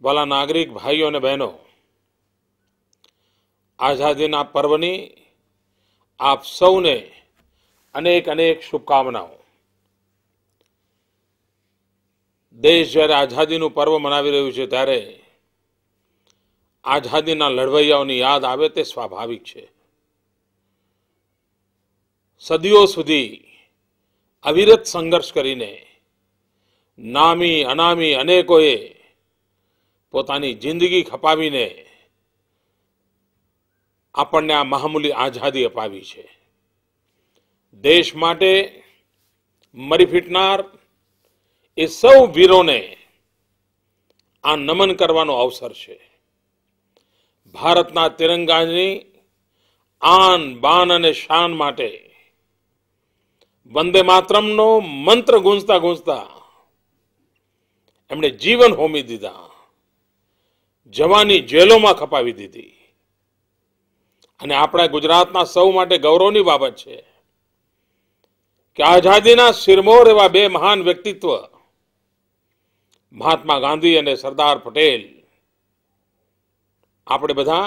વાલા નાગરિક ભાઈઓ અને બહેનો, આઝાદીના પર્વની આપ સૌને અનેક અનેક શુભકામનાઓ. દેશ જ્યારે આઝાદીનું પર્વ મનાવી રહ્યું છે ત્યારે આઝાદીના લડવૈયાઓની યાદ આવે તે સ્વાભાવિક છે. સદીઓ સુધી અવિરત સંઘર્ષ કરીને નામી અનામી અનેકોએ પોતાની જિંદગી ખપાવીને આપણને આ મહામૂલી આઝાદી અપાવી છે. દેશ માટે મરી ફીટનાર એ સૌ વીરોને આ નમન કરવાનો અવસર છે. ભારતના તિરંગાની આન બાન અને શાન માટે વંદે માતરમનો મંત્ર ગુંજતા ગુંજતા એમણે જીવન હોમી દીધા, જવાની જેલોમાં ખપાવી દીધી. અને આપણા ગુજરાતના સૌ માટે ગૌરવની બાબત છે કે આઝાદીના શિરમોર એવા બે મહાન વ્યક્તિત્વ મહાત્મા ગાંધી અને સરદાર પટેલ, આપણે બધા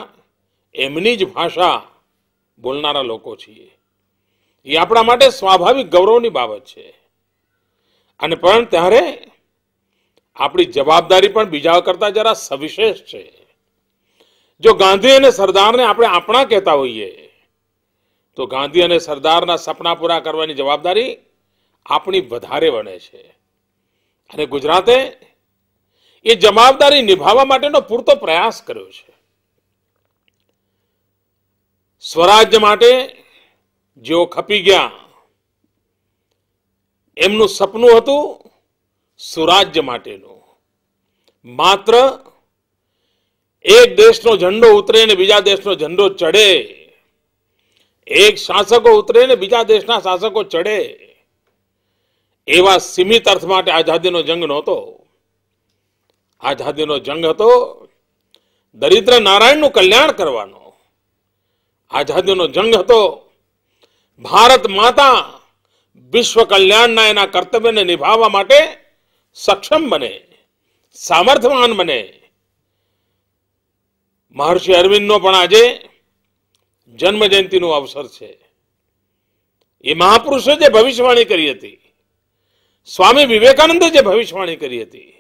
એમની જ ભાષા બોલનારા લોકો છીએ. એ આપણા માટે સ્વાભાવિક ગૌરવની બાબત છે. અને પણ ત્યારે આપણી જવાબદારી પણ બીજા કરતા જરા સવિશેષ છે. જો ગાંધી અને સરદારને આપણે આપણા કહેતા હોઈએ તો ગાંધી અને સરદારના સપના પૂરા કરવાની જવાબદારી આપણી વધારે બને છે. અને ગુજરાતે એ જવાબદારી નિભાવવા માટેનો પૂરતો પ્રયાસ કર્યો છે. સ્વરાજ્ય માટે જેઓ ખપી ગયા, એમનું સપનું હતું સુરાજ્ય માટેનું. માત્ર એક દેશનો ઝંડો ઉતરે ને બીજા દેશનો ઝંડો ચડે, એક શાસકો ઉતરે ને બીજા દેશના શાસકો ચડે, એવા સીમિત અર્થ માટે આઝાદીનો જંગ નહોતો. આઝાદીનો જંગ હતો દરિદ્ર નારાયણનું કલ્યાણ કરવાનો. આઝાદીનો જંગ હતો ભારત માતા વિશ્વ કલ્યાણના એના કર્તવ્યને નિભાવવા માટે સક્ષમ બને, સામર્થ્યવાન બને. મહર્ષિ અરવિંદનો પણ આજે જન્મ જયંતિનો અવસર છે. એ મહાપુરુષે જે ભવિષ્યવાણી કરી હતી, સ્વામી વિવેકાનંદે જે ભવિષ્યવાણી કરી હતી,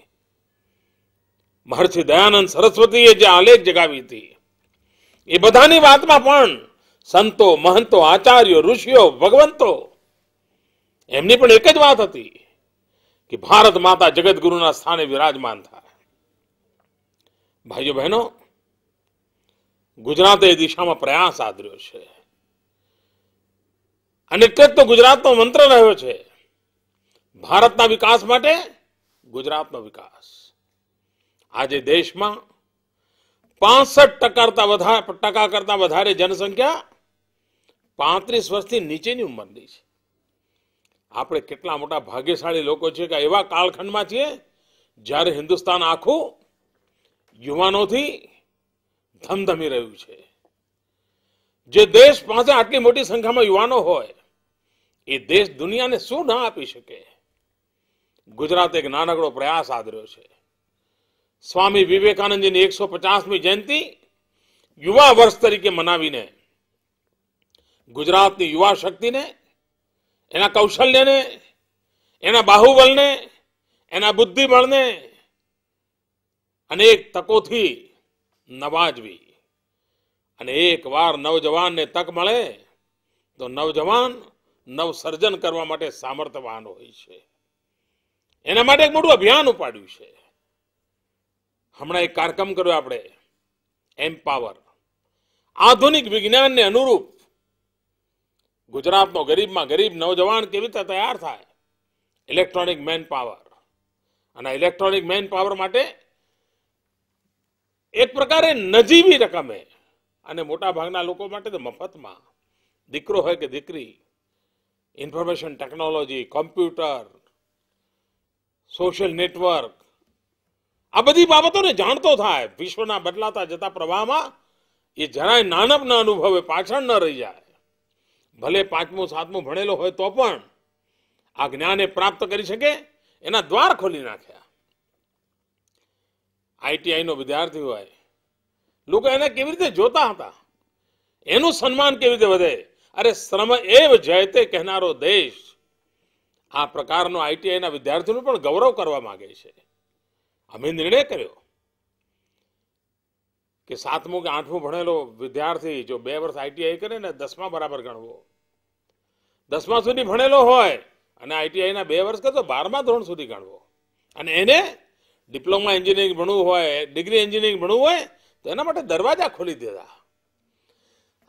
મહર્ષિ દયાનંદ સરસ્વતીએ જે આલેખ જગાવી હતી, એ બધાની વાતમાં પણ સંતો, મહંતો, આચાર્યો, ઋષિઓ, ભગવંતો, એમની પણ એક જ વાત હતી કે ભારત માતા જગતગુરુના સ્થાને વિરાજમાન થાય. ભાઈઓ બહેનો, ગુજરાતે એ દિશામાં પ્રયાસ આદર્યો છે. અને એટલે જ તો ગુજરાતનો મંત્ર રહ્યો છે ભારતના વિકાસ માટે ગુજરાતનો વિકાસ. આજે દેશમાં 65% કરતા વધારે જનસંખ્યા 35 વર્ષથી નીચેની ઉંમરની છે. આપણે કેટલા મોટા ભાગ્યશાળી લોકો છે કે એવા કાળખંડમાં છીએ જ્યારે હિન્દુસ્તાન આખું યુવાનોથી ધમધમી રહ્યું છે. જે દેશ પાસે આટલી મોટી સંખ્યામાં યુવાનો હોય એ દેશ દુનિયાને શું ના આપી શકે. ગુજરાતે એક નાનકડો પ્રયાસ આદર્યો છે. સ્વામી વિવેકાનંદજીની 150મી જયંતિ યુવા વર્ષ તરીકે મનાવીને ગુજરાતની યુવા શક્તિને, એના કૌશલ્યને, એના બાહુબળને, એના બુદ્ધિબળને અનેક તકોથી નવાજવી. અને એક વાર નવજવાનને તક મળે તો નવજવાન નવસર્જન કરવા માટે સામર્થ્યવાન હોય છે. એના માટે એક મોટું અભિયાન ઉપાડ્યું છે. હમણાં એક કાર્યક્રમ કર્યો આપણે, એમ્પાવર. આધુનિક વિજ્ઞાનને અનુરૂપ ગુજરાતનો ગરીબમાં ગરીબ નવજવાન કેવી રીતે તૈયાર થાય, ઇલેક્ટ્રોનિક મેન પાવર. અને ઇલેક્ટ્રોનિક મેન પાવર માટે એક પ્રકારે નજીવી રકમે અને મોટા ભાગના લોકો માટે તો મફતમાં, દીકરો હોય કે દીકરી, information technology, computer, social network, આ બધી બાબતોને જાણતો થાય. વિશ્વના બદલાતા જતા પ્રવાહમાં એ જરાય નાનપના અનુભવે પાછળ ન રહી જાય. ભલે 5મું 7મું ભણેલો હોય તો પણ આ જ્ઞાને પ્રાપ્ત કરી શકે એના દ્વાર ખોલી નાખ્યા. આ આઈટીઆઈનો વિદ્યાર્થી હોય, લોકો એને કેવી રીતે જોતા હતા, એનું સન્માન કેવી રીતે વધે. અરે શ્રમ એવ જયતે કહેનારો દેશ આ પ્રકારનો આઈટીઆઈના વિદ્યાર્થીઓનું પણ ગૌરવ કરવા માંગે છે. અમે નિર્ણય કર્યો કે 7મું કે 8મું ભણેલો વિદ્યાર્થી જો 2 વર્ષ આઈટીઆઈ કરે ને 10મા બરાબર ગણવો. 10મા સુધી ભણેલો હોય અને આઈટીઆઈના 2 વર્ષ કરે તો 12મા ધોરણ સુધી ગણવો. અને એને ડિપ્લોમા એન્જિનિયરિંગ ભણવું હોય, ડિગ્રી એન્જિનિયરિંગ ભણવું હોય તો એના માટે દરવાજા ખોલી દીધા.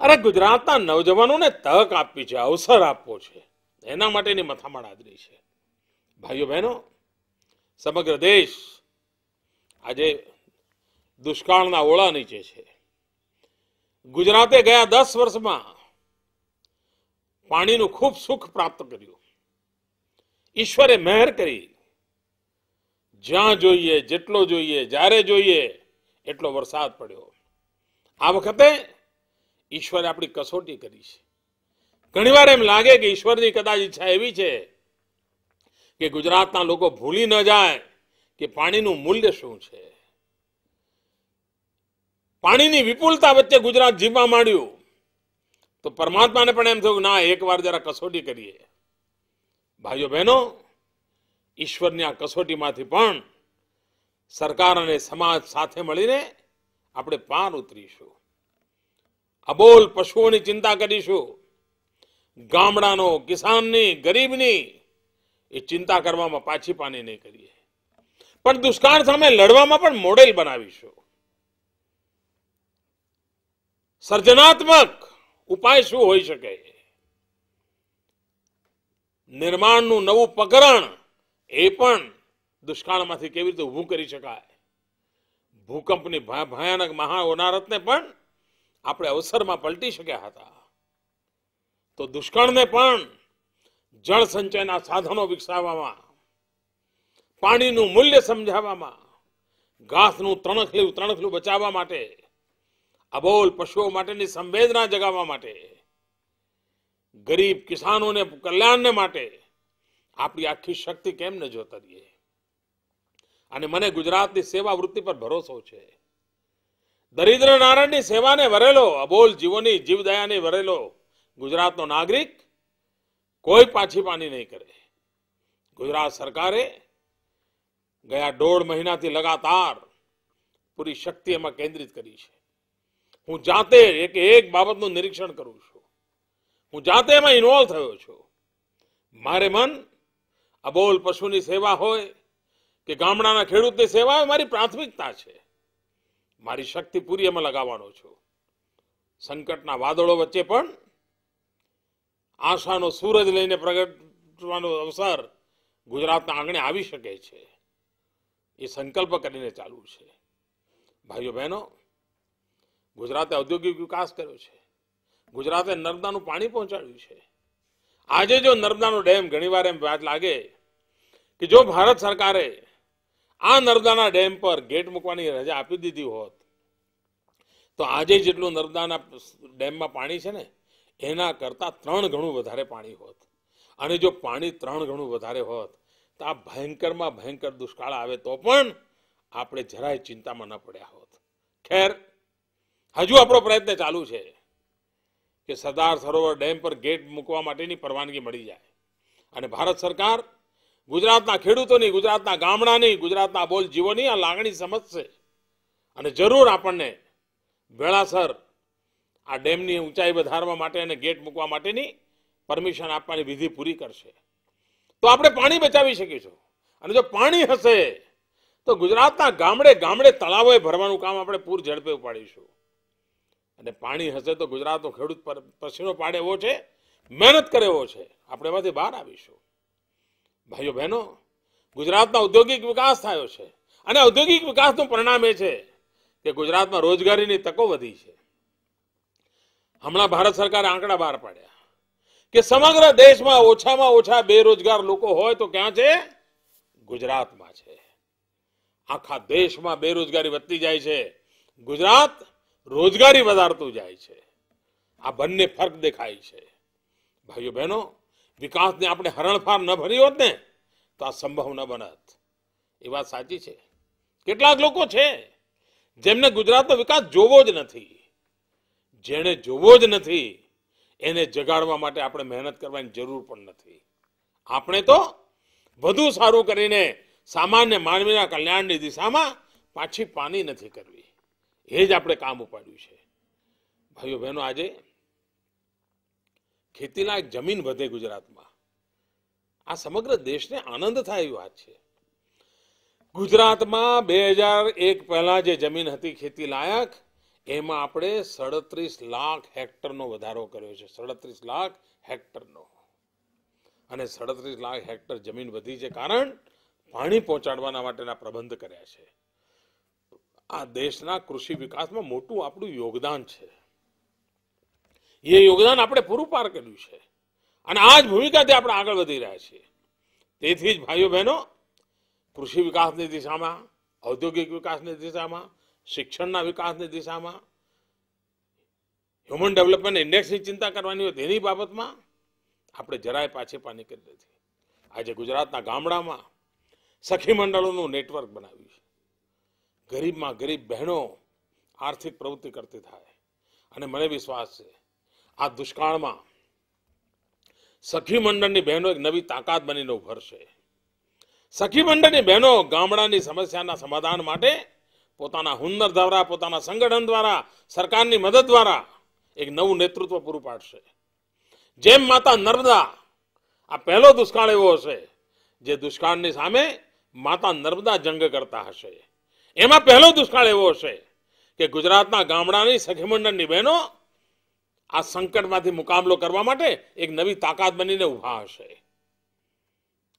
અરે ગુજરાતના નવજવાનોને તક આપવી છે, અવસર આપવો છે, એના માટેની મથામણ આદરી છે. ભાઈઓ બહેનો, સમગ્ર દેશ આજે દુષ્કાળના ઓળા નીચે છે. ગુજરાતે ગયા 10 વર્ષમાં પાણીનું ખૂબ સુખ પ્રાપ્ત કર્યું. ઈશ્વરે મહેર કરી. જ્યાં જોઈએ, જેટલો જોઈએ, જ્યારે જોઈએ એટલો વરસાદ પડ્યો. આ વખતે ઈશ્વરે આપણી કસોટી કરી છે. ઘણીવાર એમ લાગે કે ઈશ્વરની કદાચ ઈચ્છા એવી છે કે ગુજરાતના લોકો ભૂલી ન જાય કે પાણીનું મૂલ્ય શું છે. પાણીની વિપુલતા વચ્ચે ગુજરાત જીવવા માંડ્યું તો પરમાત્માને પણ એમ થયું ના, એકવાર જરા કસોટી કરીએ. ભાઈઓ બહેનો, ઈશ્વરની આ કસોટીમાંથી પણ સરકાર અને સમાજ સાથે મળીને આપણે પાર ઉતરીશું. અબોલ પશુઓની ચિંતા કરીશું. ગામડાનો, કિસાનની, ગરીબની એ ચિંતા કરવામાં પાછી પાની નહીં કરીએ. પણ દુષ્કાળ સામે લડવામાં પણ મોડેલ બનાવીશું. સર્જનાત્મક ઉપાય શું હોઈ શકે? નિર્માણનું નવું પ્રકરણ એ પણ દુષ્કાળમાંથી કેવી રીતે ઊભું કરી શકાય. ભૂકંપની ભયાનક મહા હોનારતને પણ આપણે અવસરમાં પલટી શક્યા હતા. તો દુષ્કાળને પણ જળ સંચયના સાધનો વિકસાવવામાં, પાણીનું મૂલ્ય સમજાવવામાં, ઘાસનું તણખલું બચાવવા માટે, અબોલ પશુઓ માટેની સંવેદના જગાવવા માટે, ગરીબ કિસાનોને કલ્યાણને માટે આપણી આખી શક્તિ કેમ ન જોતા રહીએ. અને મને ગુજરાતની સેવા વૃત્તિ પર ભરોસો છે. દરિદ્ર નારાયણની સેવાને વરેલો, અબોલ જીવોની જીવદયાને વરેલો ગુજરાતનો નાગરિક કોઈ પાછી પાની નહીં કરે. ગુજરાત સરકારે ગયા 1.5 મહિનાથી લગાતાર પૂરી શક્તિ એમાં કેન્દ્રિત કરી છે. હું જાતે એક બાબતનું નિરીક્ષણ કરું છું. હું જાતે એમાં ઇન્વોલ્વ થયો છું. મારે મન અબોલ પશુની સેવા હોય કે ગામડાના ખેડૂતની સેવા હોય, મારી પ્રાથમિકતા છે. મારી શક્તિ પૂરી એમાં લગાવવાનો છું. સંકટના વાદળો વચ્ચે પણ આશાનો સૂરજ લઈને પ્રગટવાનો અવસર ગુજરાતના આંગણે આવી શકે છે. એ સંકલ્પ કરીને ચાલુ છે. ભાઈઓ બહેનો, ગુજરાતે ઔદ્યોગિક વિકાસ કર્યો છે. ગુજરાતે નર્મદાનું પાણી પહોંચાડ્યું છે. આજે જો નર્મદાનો ડેમ, ઘણીવાર એમ વાત લાગે કે જો ભારત સરકારે આ નર્મદાના ડેમ પર ગેટ મૂકવાની રજા આપી દીધી હોત તો આજે જેટલું નર્મદાના ડેમમાં પાણી છે ને એના કરતાં 3 ગણું વધારે પાણી હોત. અને જો પાણી 3 ગણું વધારે હોત તો આ ભયંકરમાં ભયંકર દુષ્કાળ આવે તો પણ આપણે જરાય ચિંતામાં ન પડ્યા હોત. ખેર, હજુ આપણો પ્રયત્ન ચાલુ છે કે સરદાર સરોવર ડેમ પર ગેટ મૂકવા માટેની પરવાનગી મળી જાય. અને ભારત સરકાર ગુજરાતના ખેડૂતોની, ગુજરાતના ગામડાની, ગુજરાતના બોલ જીવોની આ લાગણી સમજશે અને જરૂર આપણને વેળાસર આ ડેમની ઊંચાઈ વધારવા માટે અને ગેટ મૂકવા માટેની પરમિશન આપવાની વિધિ પૂરી કરશે. તો આપણે પાણી બચાવી શકીશું. અને જો પાણી હશે તો ગુજરાતના ગામડે ગામડે તળાવોએ ભરવાનું કામ આપણે પૂર ઝડપે ઉપાડીશું. અને પાણી હશે તો ગુજરાતનો ખેડૂત પસીનો પાડે એવો છે, મહેનત કરે એવો છે, આપણે એમાંથી બહાર આવીશું. ભાઈઓ બહેનો, ગુજરાતના ઔદ્યોગિક વિકાસ થયો છે. અને ઔદ્યોગિક વિકાસનું પરિણામ એ છે કે ગુજરાતમાં રોજગારીની તકો વધી છે. હમણાં ભારત સરકારે આંકડા બહાર પાડ્યા કે સમગ્ર દેશમાં ઓછામાં ઓછા બેરોજગાર લોકો હોય તો ક્યાં છે? ગુજરાતમાં છે. આખા દેશમાં બેરોજગારી વધતી જાય છે, ગુજરાત રોજગારી વધારતું જાય છે. આ બંને ફરક દેખાય છે. ભાઈઓ બહેનો, વિકાસને આપણે હરણફાર ન ભરી હોત ને તો આ સંભવ ન બનત. એ વાત સાચી છે. કેટલાક લોકો છે જેમને ગુજરાતનો વિકાસ જોવો જ નથી, જેને જોવો જ નથી એને જગાડવા માટે આપણે મહેનત કરવાની જરૂર પણ નથી. આપણે તો વધુ સારું કરીને સામાન્ય માનવીના કલ્યાણની દિશામાં પાછી પાની નથી કરવી, એ જ આપણે કામ ઉપાડ્યું છે. ભાઈઓ બહેનો, આજે ખેતીલાયક જમીન વધે ગુજરાતમાં, આ સમગ્ર દેશને આનંદ થાય એવી વાત છે. ગુજરાતમાં 2001 પહેલા જે જમીન હતી ખેતી લાયક, એમાં આપણે 37 લાખ હેક્ટરનો વધારો કર્યો છે. 37 લાખ હેક્ટરનો. અને 37 લાખ હેક્ટર જમીન વધી છે કારણ પાણી પહોંચાડવાના માટેના પ્રબંધ કર્યા છે. આ દેશના કૃષિ વિકાસમાં મોટું આપણું યોગદાન છે. એ યોગદાન આપણે પૂરું પાર કર્યું છે અને આ જ ભૂમિકાથી આપણે આગળ વધી રહ્યા છીએ. તેથી જ ભાઈઓ બહેનો, કૃષિ વિકાસની દિશામાં, ઔદ્યોગિક વિકાસની દિશામાં, શિક્ષણના વિકાસની દિશામાં, હ્યુમન ડેવલપમેન્ટ ઇન્ડેક્સની ચિંતા કરવાની હોય તેની બાબતમાં આપણે જરાય પાછી પાની કરી નથી. આજે ગુજરાતના ગામડામાં સખી મંડળોનું નેટવર્ક બનાવ્યું છે. ગરીબમાં ગરીબ બહેનો આર્થિક પ્રવૃત્તિ કરતી થાય અને મને વિશ્વાસ છે આ દુષ્કાળમાં સખી મંડળની બહેનો એક નવી તાકાત બનીને ઉભરશે. સખી મંડળની બહેનો ગામડાની સમસ્યાના સમાધાન માટે પોતાના હુનર દ્વારા, પોતાના સંગઠન દ્વારા, સરકારની મદદ દ્વારા એક નવું નેતૃત્વ પૂરું પાડશે. જેમ માતા નર્મદા, આ પહેલો દુષ્કાળ એવો હશે જે દુષ્કાળની સામે માતા નર્મદા જંગ કરતા હશે. એમાં પહેલો દુષ્કાળ એવો હશે કે ગુજરાતના ગામડાની સખી મંડળની બહેનો આ સંકટમાંથી મુકાબલો કરવા માટે એક નવી તાકાત બનીને ઉભા હશે.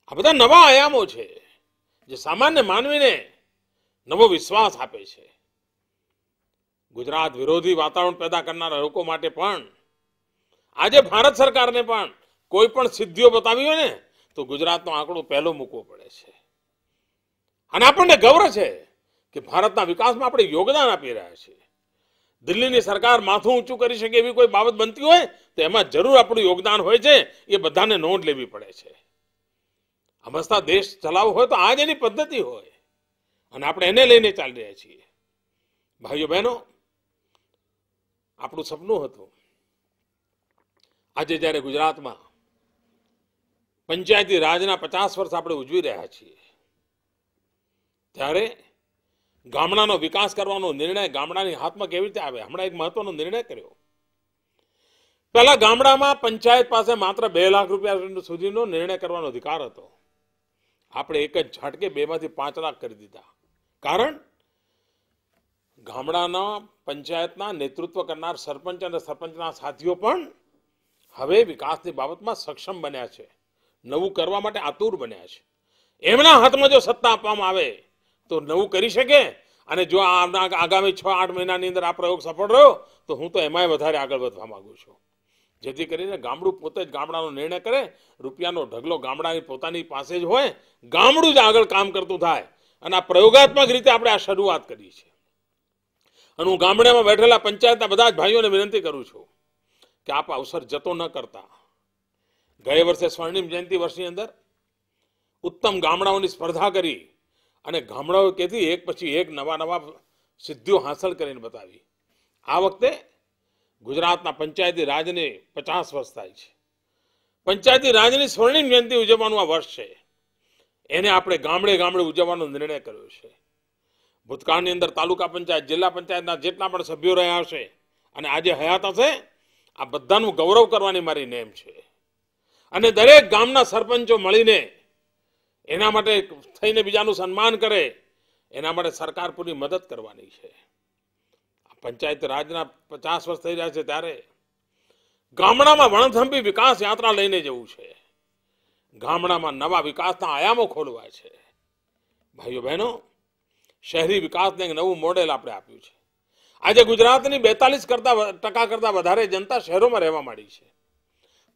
આ બધા નવા આયામો છે જે સામાન્ય માનવીને નવો વિશ્વાસ આપે છે. ગુજરાત વિરોધી વાતાવરણ પેદા કરનારા લોકો માટે પણ આજે ભારત સરકારને પણ કોઈ પણ સિદ્ધિઓ બતાવી હોય ને તો ગુજરાતનો આંકડો પહેલો મૂકવો પડે છે. અને આપણને ગૌરવ છે કે ભારતના વિકાસમાં આપણે યોગદાન આપી રહ્યા છીએ. દિલ્હીની સરકાર માથું ઊંચું કરી શકે એવી કોઈ બાબત બનતી હોય તો એમાં જરૂર આપણું યોગદાન હોય છે. એ બધાને નોંધ લેવી પડે છે. અમસ્તા દેશ ચલાવવો હોય તો આ જ એની પદ્ધતિ હોય અને આપણે એને લઈને ચાલી રહ્યા છીએ. ભાઈઓ બહેનો, આપણું સપનું હતું આજે જ્યારે ગુજરાતમાં પંચાયતી રાજના 50 વર્ષ આપણે ઉજવી રહ્યા છીએ ત્યારે ગામડાનો વિકાસ કરવાનો નિર્ણય ગામડાની હાથમાં કેવી રીતે આવે. હમણાં એક મહત્વનો નિર્ણય કર્યો. પહેલા ગામડામાં પંચાયત પાસે માત્ર 2 લાખ રૂપિયા સુધીનો નિર્ણય કરવાનો અધિકાર હતો. આપણે એક જ ઝાટકે 2 માંથી 5 લાખ કરી દીધા. કારણ ગામડાના પંચાયતના નેતૃત્વ કરનાર સરપંચ અને સરપંચના સાથીઓ પણ હવે વિકાસની બાબતમાં સક્ષમ બન્યા છે, નવું કરવા માટે આતુર બન્યા છે. એમના હાથમાં જો સત્તા આપવામાં આવે તો નવું કરી શકે. અને જો આગામી 6-8 મહિનાની અંદર આ પ્રયોગ સફળ રહ્યો તો હું તો એમાંય વધારે આગળ વધવા માંગુ છું, જેથી કરીને ગામડું પોતે જ ગામડાનો નિર્ણય કરે, રૂપિયાનો ઢગલો ગામડાની પોતાની પાસે જ હોય, ગામડું જ આગળ કામ કરતું થાય. અને આ પ્રયોગાત્મક રીતે આપણે આ શરૂઆત કરી છે. અને હું ગામડામાં બેઠેલા પંચાયતના બધા જ ભાઈઓને વિનંતી કરું છું કે આપ અવસર જતો ન કરતા. ગયા વર્ષે સ્વર્ણિમ જયંતિ વર્ષની અંદર ઉત્તમ ગામડાઓની સ્પર્ધા કરી અને ગામડાઓ કેથી એક પછી એક નવા સિદ્ધિઓ હાંસલ કરીને બતાવી. આ વખતે ગુજરાતના પંચાયતી રાજને 50 વર્ષ થાય છે. પંચાયતી રાજની સ્વર્ણિમ જયંતિ ઉજવવાનું આ વર્ષ છે. એને આપણે ગામડે ગામડે ઉજવવાનો નિર્ણય કર્યો છે. ભૂતકાળની અંદર તાલુકા પંચાયત, જિલ્લા પંચાયતના જેટલા પણ સભ્યો રહ્યા હશે અને આજે હયાત હશે, આ બધાનું ગૌરવ કરવાની મારી નેમ છે. અને દરેક ગામના સરપંચો મળીને એના માટે થઈને બીજાનું સન્માન કરે, એના માટે સરકાર પૂરી મદદ કરવાની છે. પંચાયત રાજના 50 વર્ષ થઈ રહ્યા છે ત્યારે ગામડામાં વણથંભી વિકાસ યાત્રા લઈને જવું છે. ગામડામાં નવા વિકાસના આયામો ખોલવા છે. ભાઈઓ બહેનો, શહેરી વિકાસને એક નવું મોડેલ આપણે આપ્યું છે. આજે ગુજરાતની 42% કરતા વધારે જનતા શહેરોમાં રહેવા માંડી છે.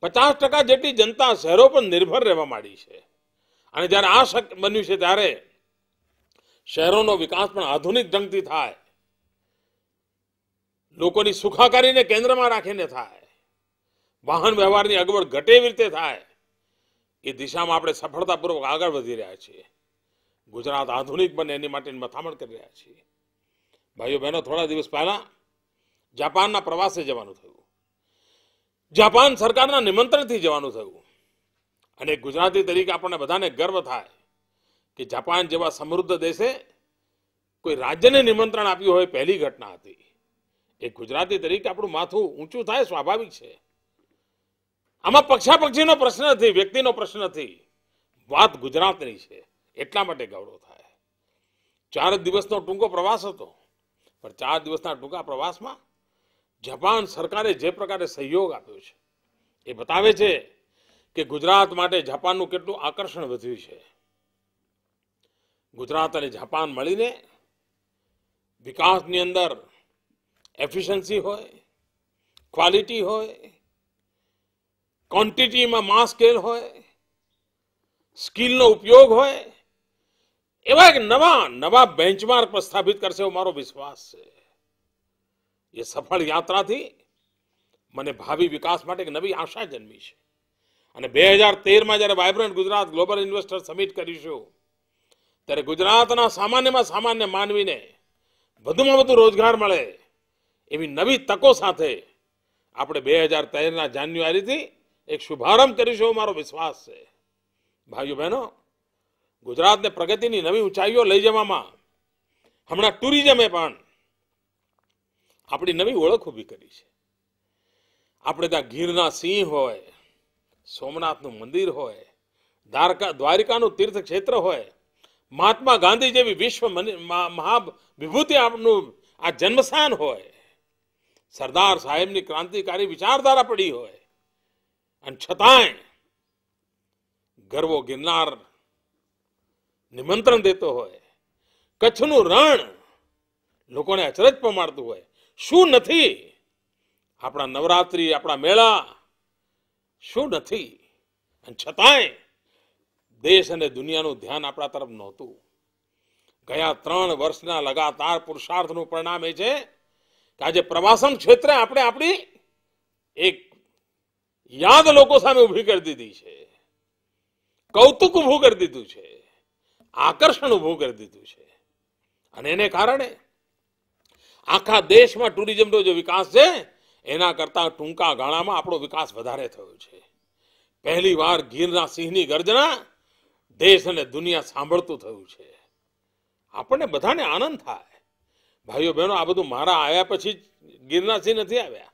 50% જેટલી જનતા શહેરો પર નિર્ભર રહેવા માંડી છે. અને જ્યારે આ શક્ય બન્યું છે ત્યારે શહેરોનો વિકાસ પણ આધુનિક ઢંગથી થાય, લોકોની સુખાકારીને કેન્દ્રમાં રાખીને થાય, વાહન વ્યવહારની અગવડ ઘટે એવી રીતે થાય, એ દિશામાં આપણે સફળતાપૂર્વક આગળ વધી રહ્યા છીએ. ગુજરાત આધુનિક બને એની માટેની મથામણ કરી રહ્યા છીએ. ભાઈઓ બહેનો, થોડા દિવસ પહેલા જાપાનના પ્રવાસે જવાનું થયું. જાપાન સરકારના નિમંત્રણથી જવાનું થયું. અને ગુજરાતી તરીકે આપણને બધાને ગર્વ થાય કે જાપાન જેવા સમૃદ્ધ દેશે કોઈ રાજ્યને નિમંત્રણ આપ્યું હોય, પહેલી ઘટના હતી. એ ગુજરાતી તરીકે આપણું માથું ઊંચું થાય સ્વાભાવિક છે. આમાં પક્ષાપક્ષીનો પ્રશ્ન નથી, વ્યક્તિનો પ્રશ્ન નથી, વાત ગુજરાતની છે. એટલા માટે ગૌરવ થાય. 4 દિવસનો ટૂંકો પ્રવાસ હતો, પણ 4 દિવસના ટૂંકા પ્રવાસમાં જાપાન સરકારે જે પ્રકારે સહયોગ આપ્યો છે એ બતાવે છે કે ગુજરાત માટે જાપાનનું કેટલું આકર્ષણ વધ્યું છે. ગુજરાત અને જાપાન મળીને વિકાસની અંદર એફિશિયન્સી હોય, ક્વોલિટી હોય, ક્વોન્ટિટીમાં માસ સ્કેલ હોય, સ્કિલનો ઉપયોગ હોય, એવા એક નવા બેન્ચમાર્ક પ્રસ્થાપિત કરશે એવો મારો વિશ્વાસ છે. એ સફળ યાત્રાથી મને ભાવિ વિકાસ માટે એક નવી આશા જન્મી છે. અને 2013માં જ્યારે vibrant Gujarat global investor summit કરીશું ત્યારે ગુજરાતના સામાન્યમાં સામાન્ય માનવીને વધુમાં વધુ રોજગાર મળે એવી નવી તકો સાથે આપણે 2013ના જાન્યુઆરીથી એક શુભારંભ કરીશું એવો મારો વિશ્વાસ છે. ભાઈઓ બહેનો, ગુજરાતને પ્રગતિની નવી ઊંચાઈઓ લઈ જવામાં હમણાં ટુરિઝમે પણ આપણી નવી ઓળખ ઊભી કરી છે. આપણે ત્યાં ગીરના સિંહ હોય, સોમનાથનું મંદિર હોય, દ્વારિકાનું તીર્થ ક્ષેત્ર હોય, મહાત્મા ગાંધી જેવી વિશ્વ મહાવિભૂતિ આપનું આ જન્મસ્થાન હોય, સરદાર સાહેબની ક્રાંતિકારી વિચારધારા પડી હોય, અને છતાંય ગરવો ગિરનાર નિમંત્રણ દેતો હોય, કચ્છનું રણ લોકોને અચરજ પમાડતું હોય, શું નથી આપણા નવરાત્રી, આપણા મેળા, શું નથી? અને છતાંય દેશ અને દુનિયાનું ધ્યાન આપણા તરફ નહોતું. ગયા 3 વર્ષના લગાતાર પુરુષાર્થનું પરિણામ એ છે કે આજે પ્રવાસન ક્ષેત્રે આપણે આપણી એક યાદ લોકો સામે ઊભી કરી દીધી છે, કૌતુક ઊભું કરી દીધું છે, આકર્ષણ ઊભું કરી દીધું છે. અને એને કારણે આખા દેશમાં ટુરિઝમનો જે વિકાસ છે એના કરતા ટૂંકા ગાળામાં આપણો વિકાસ વધારે થયો છે. પહેલી વાર ગીરના સિંહની ગર્જના દેશ અને દુનિયા સાંભળતું થયું છે. આપણને બધાને આનંદ થાય. ભાઈઓ બહેનો, આ બધું મારા આવ્યા પછી ગીરના સિંહ નથી આવ્યા.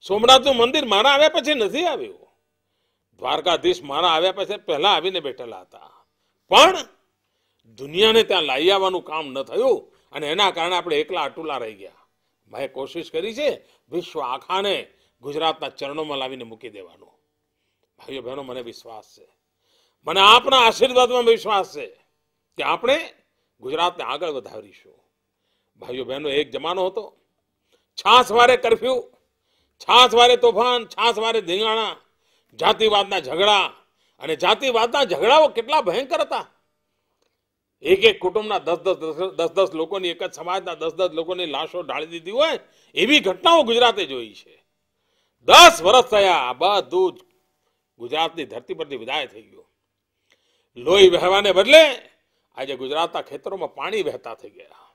સોમનાથનું મંદિર મારા આવ્યા પછી નથી આવ્યું. દ્વારકાધીશ મારા આવ્યા પછી પહેલા આવીને બેઠેલા હતા. પણ દુનિયાને ત્યાં લાવી આવવાનું કામ ન થયું અને એના કારણે આપણે એકલા અટુલા રહી ગયા. મેં કોશિશ કરી છે વિશ્વ આખાને ગુજરાતના ચરણોમાં લાવીને મૂકી દેવાનું. ભાઈઓ બહેનો, મને વિશ્વાસ છે, મને આપના આશીર્વાદમાં વિશ્વાસ છે કે આપણે ગુજરાતને આગળ વધારીશું. ભાઈઓ બહેનો, એક જમાનો હતો, છાસવારે કરફ્યુ, છાસવારે તોફાન, છાસવારે ધીંગાણા, જાતિવાદના ઝઘડા. અને જાતિવાદના ઝઘડાઓ કેટલા ભયંકર હતા. એક કુટુંબના 10 લોકોની, એક જ સમાજના 10 લોકોની લાશો ઢાળી દીધી હોય એવી ઘટનાઓ ગુજરાતે જોઈ છે. 10 વર્ષ થયા, બધું જ ગુજરાતની ધરતી પરથી વિદાય થઈ ગયું. લોહી વહેવાને બદલે આજે ગુજરાતના ખેતરોમાં પાણી વહેતા થઈ ગયા,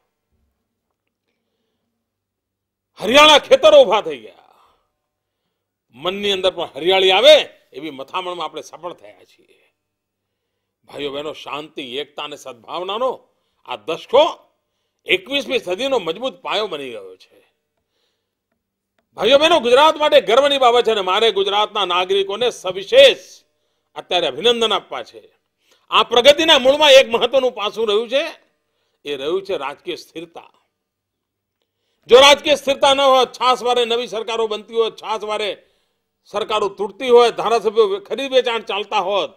હરિયાળા ખેતરો ઉભા થઈ ગયા. મનની અંદર પણ હરિયાળી આવે એવી મથામણમાં આપણે સફળ થયા છીએ. ભાઈઓ બહેનો, શાંતિ, એકતા અને સદભાવનાનો આ દશકો 21મી સદીનો મજબૂત પાયો બની ગયો છે. ભાઈઓ બહેનો, ગુજરાત માટે ગર્વની બાબત છે અને મારે ગુજરાતના નાગરિકોને સવિશેષ અત્યારે અભિનંદન આપવા છે. આ પ્રગતિના મૂળમાં એક મહત્વનું પાસું રહ્યું છે, એ રહ્યું છે રાજકીય સ્થિરતા. જો રાજકીય સ્થિરતા ન હોત, છાસવારે નવી સરકારો બનતી હોત, છાસવારે સરકારો તૂટતી હોય, ધારાસભ્યો ખરીદ વેચાણ ચાલતા હોત,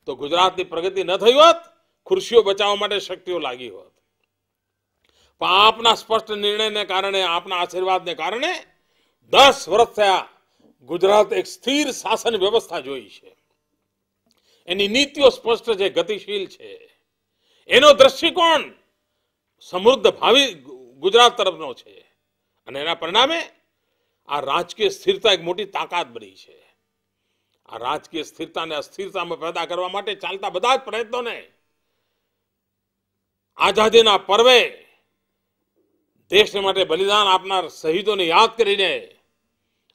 તો ગુજરાતની પ્રગતિ ન થઈ હોત, ખુરશીઓ બચાવવા માટે શક્તિઓ લાગી હોત. પણ આપના સ્પષ્ટ નિર્ણયને કારણે, આપના આશીર્વાદને કારણે 10 વર્ષ થયા ગુજરાત એક સ્થિર શાસન વ્યવસ્થા જોઈ છે. એની નીતિઓ સ્પષ્ટ છે, ગતિશીલ છે. એનો દ્રષ્ટિકોણ સમૃદ્ધ ભાવિ ગુજરાત તરફનો છે. અને એના પરિણામે આ રાજકીય સ્થિરતા એક મોટી તાકાત બની છે. આ રાજકીય સ્થિરતાને અસ્થિરતામાં પેદા કરવા માટે ચાલતા બધા જ પ્રયત્નોને આઝાદીના પર્વે દેશને માટે બલિદાન આપનાર શહીદોને યાદ કરીને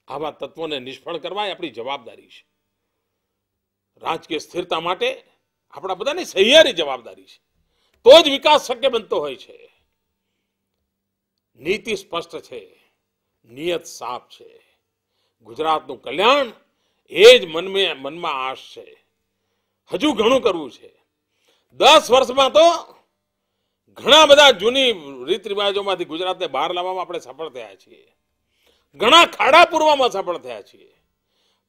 આવા તત્વોને નિષ્ફળ કરવા એ આપણી જવાબદારી છે. રાજકીય સ્થિરતા માટે આપણા બધાની સહિયારી જવાબદારી છે. તો જ વિકાસ શક્ય બનતો હોય છે. નીતિ સ્પષ્ટ છે, નિયત સાફ છે. ગુજરાતનું કલ્યાણ એ જ મનમાં આશ છે. હજુ ઘણું કરવું છે. 10 વર્ષમાં તો ઘણા બધા જૂની રીત રિવાજોમાંથી ગુજરાતને બહાર લાવવામાં આપણે સફળ થયા છીએ. ઘણા ખાડા પૂરવામાં સફળ થયા છીએ.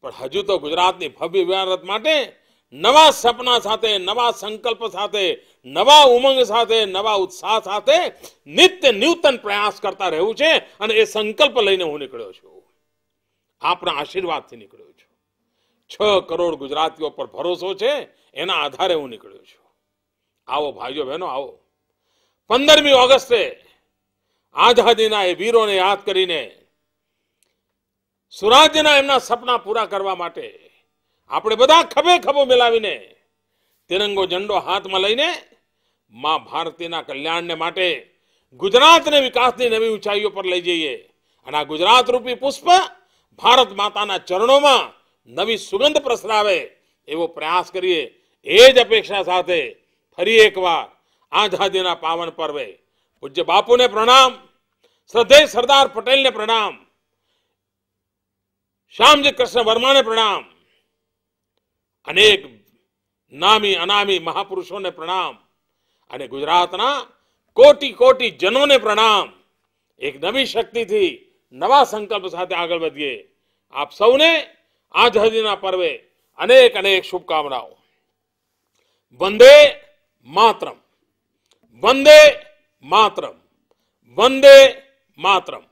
પણ હજુ તો ગુજરાતની ભવ્ય ઇમારત માટે નવા સપના સાથે, નવા સંકલ્પ સાથે, નવા ઉમંગ સાથે, નવા ઉત્સાહ સાથે નિત્ય નૂતન પ્રયાસ કરતા રહેવું છે. અને એ સંકલ્પ લઈને હું નીકળ્યો છું. આપના આશીર્વાદથી નીકળ્યો છું. 6 કરોડ ગુજરાતીઓ પર ભરોસો છે, એના આધારે હું નીકળ્યો છું. આવો ભાઈઓ બહેનો, આવો. 15મી ઓગસ્ટે આઝાદીના એ વીરોને યાદ કરીને સુરાજ્યના એમના સપના પૂરા કરવા માટે આપણે બધા ખભે ખભો મિલાવીને તિરંગો ઝંડો હાથમાં લઈને માં ભારતીના કલ્યાણને માટે ગુજરાતને વિકાસની નવી ઊંચાઈઓ પર લઈ જઈએ. અને આ ગુજરાત રૂપી પુષ્પ ભારત માતાના ચરણોમાં નવી સુગંધ પ્રસરાવે એવો પ્રયાસ કરીએ. એ જ અપેક્ષા સાથે ફરી એકવાર આઝાદીના પાવન પર્વે પૂજ્ય બાપુને પ્રણામ, શ્રદ્ધેય સરદાર પટેલને પ્રણામ, શ્યામજી કૃષ્ણ વર્માને પ્રણામ, અનેક નામી અનામી મહાપુરુષોને પ્રણામ અને ગુજરાતના કોટી કોટી જનોને પ્રણામ. એક નવી શક્તિથી નવા સંકલ્પ સાથે આગળ વધીએ. આપ સૌને આઝાદીના પર્વે અનેક અનેક શુભકામનાઓ. વંદે માતરમ, વંદે માતરમ, વંદે માતરમ.